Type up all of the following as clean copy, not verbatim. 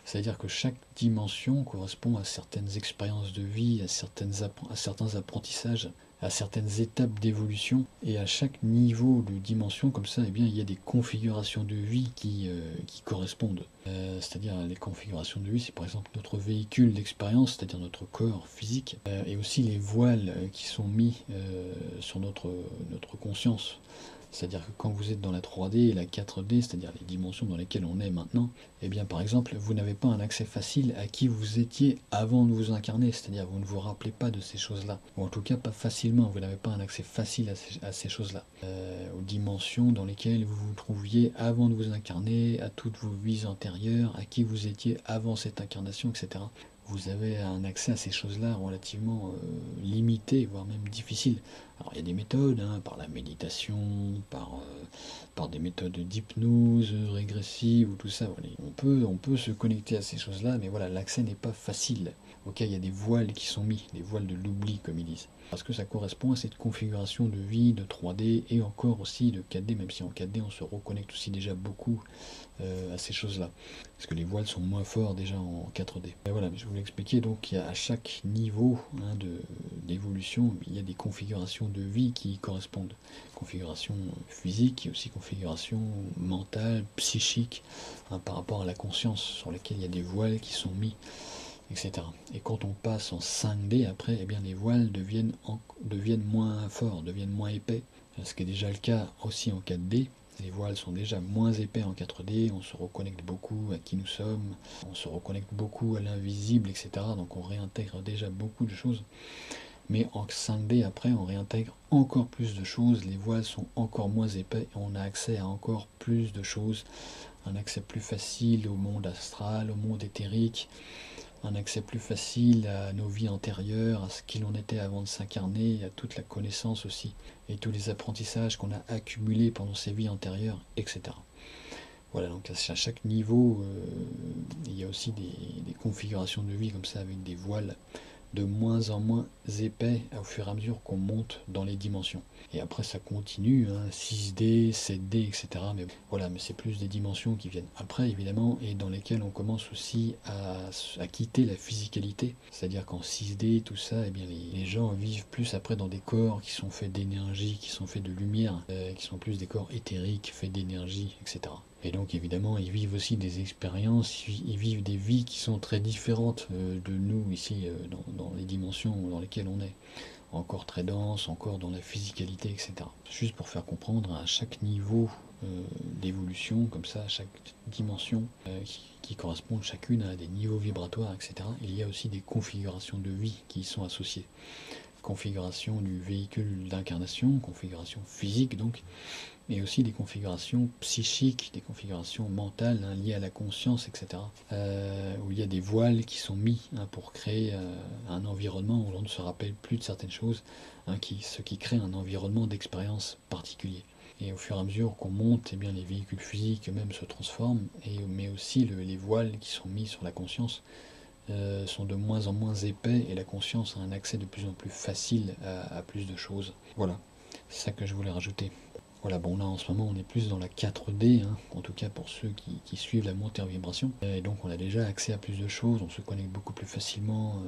C'est-à-dire que chaque dimension correspond à certaines expériences de vie, à certains apprentissages, à certaines étapes d'évolution, et à chaque niveau de dimension, comme ça, eh bien, il y a des configurations de vie qui correspondent. C'est-à-dire les configurations de vie, c'est par exemple notre véhicule d'expérience, c'est-à-dire notre corps physique, et aussi les voiles qui sont mis sur notre conscience. C'est-à-dire que quand vous êtes dans la 3D et la 4D, c'est-à-dire les dimensions dans lesquelles on est maintenant, eh bien par exemple, vous n'avez pas un accès facile à qui vous étiez avant de vous incarner, c'est-à-dire vous ne vous rappelez pas de ces choses-là, ou en tout cas pas facilement, vous n'avez pas un accès facile à ces choses-là, aux dimensions dans lesquelles vous vous trouviez avant de vous incarner, à toutes vos vies antérieures, à qui vous étiez avant cette incarnation, etc. Vous avez un accès à ces choses-là relativement limité, voire même difficile. Alors il y a des méthodes, hein, par la méditation, par des méthodes d'hypnose régressive ou tout ça. Voilà. On peut se connecter à ces choses-là, mais voilà, l'accès n'est pas facile. Ok, il y a des voiles qui sont mis, des voiles de l'oubli comme ils disent. Parce que ça correspond à cette configuration de vie, de 3D et encore aussi de 4D, même si en 4D on se reconnecte aussi déjà beaucoup à ces choses-là. Parce que les voiles sont moins forts déjà en 4D. Et voilà, je voulais expliquer, donc il y a à chaque niveau hein, d'évolution, il y a des configurations de vie qui y correspondent. Configuration physique et aussi configuration mentale, psychique, hein, par rapport à la conscience, sur laquelle il y a des voiles qui sont mis, etc. Et quand on passe en 5D, après, eh bien, les voiles deviennent moins forts, deviennent moins épais, ce qui est déjà le cas aussi en 4D. Les voiles sont déjà moins épais en 4D, on se reconnecte beaucoup à qui nous sommes, on se reconnecte beaucoup à l'invisible, etc. Donc on réintègre déjà beaucoup de choses. Mais en 5D, après, on réintègre encore plus de choses, les voiles sont encore moins épais et on a accès à encore plus de choses, un accès plus facile au monde astral, au monde éthérique, un accès plus facile à nos vies antérieures, à ce qu'il en était avant de s'incarner, à toute la connaissance aussi, et tous les apprentissages qu'on a accumulés pendant ces vies antérieures, etc. Voilà, donc à chaque niveau, il y a aussi des configurations de vie comme ça, avec des voiles de moins en moins épais au fur et à mesure qu'on monte dans les dimensions. Et après ça continue, hein, 6D, 7D, etc. Mais voilà, mais c'est plus des dimensions qui viennent après évidemment et dans lesquelles on commence aussi à quitter la physicalité. C'est-à-dire qu'en 6D, tout ça, eh bien les gens vivent plus après dans des corps qui sont faits d'énergie, qui sont faits de lumière, qui sont plus des corps éthériques, faits d'énergie, etc. Et donc évidemment, ils vivent aussi des expériences, ils vivent des vies qui sont très différentes de nous ici dans les dimensions dans lesquelles on est. Encore très dense, encore dans la physicalité, etc. Juste pour faire comprendre à chaque niveau d'évolution, comme ça, à chaque dimension qui correspondent chacune à des niveaux vibratoires, etc. Il y a aussi des configurations de vie qui y sont associées. Configuration du véhicule d'incarnation, configuration physique donc, mais aussi des configurations psychiques, des configurations mentales hein, liées à la conscience, etc. Où il y a des voiles qui sont mis hein, pour créer un environnement où l'on ne se rappelle plus de certaines choses, hein, ce qui crée un environnement d'expérience particulier. Et au fur et à mesure qu'on monte, eh bien, les véhicules physiques eux-mêmes se transforment, mais aussi les voiles qui sont mis sur la conscience sont de moins en moins épais et la conscience a un accès de plus en plus facile à plus de choses. Voilà, c'est ça que je voulais rajouter. Voilà, bon là en ce moment on est plus dans la 4D, hein, en tout cas pour ceux qui suivent la montée en vibration. Et donc on a déjà accès à plus de choses, on se connecte beaucoup plus facilement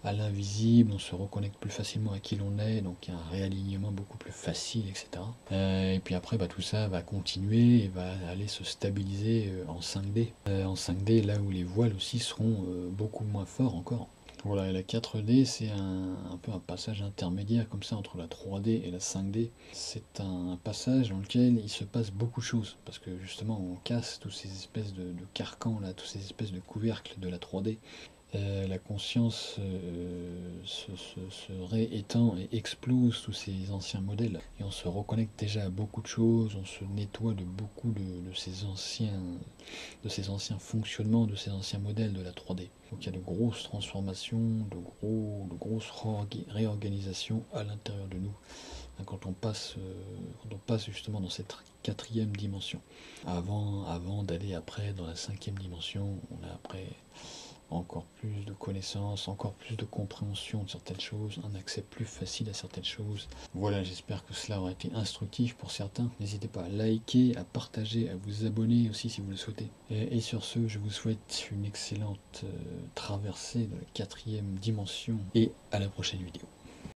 à l'invisible, on se reconnecte plus facilement à qui l'on est, donc il y a un réalignement beaucoup plus facile, etc. Et puis après bah, tout ça va continuer et va aller se stabiliser en 5D. En 5D, là où les voiles aussi seront beaucoup moins forts encore. Voilà, et la 4D, c'est un peu un passage intermédiaire comme ça entre la 3D et la 5D. C'est un passage dans lequel il se passe beaucoup de choses, parce que justement on casse tous ces espèces de carcans, là, tous ces espèces de couvercles de la 3D. La conscience se réétend et explose tous ces anciens modèles. Et on se reconnecte déjà à beaucoup de choses, on se nettoie de beaucoup de ces anciens fonctionnements, de ces anciens modèles de la 3D. Donc il y a de grosses transformations, de grosses réorganisations à l'intérieur de nous hein, quand on passe justement dans cette quatrième dimension. Avant d'aller après dans la cinquième dimension, encore plus de connaissances, encore plus de compréhension de certaines choses, un accès plus facile à certaines choses. Voilà, j'espère que cela aura été instructif pour certains. N'hésitez pas à liker, à partager, à vous abonner aussi si vous le souhaitez. Et sur ce, je vous souhaite une excellente traversée de la 4e dimension et à la prochaine vidéo.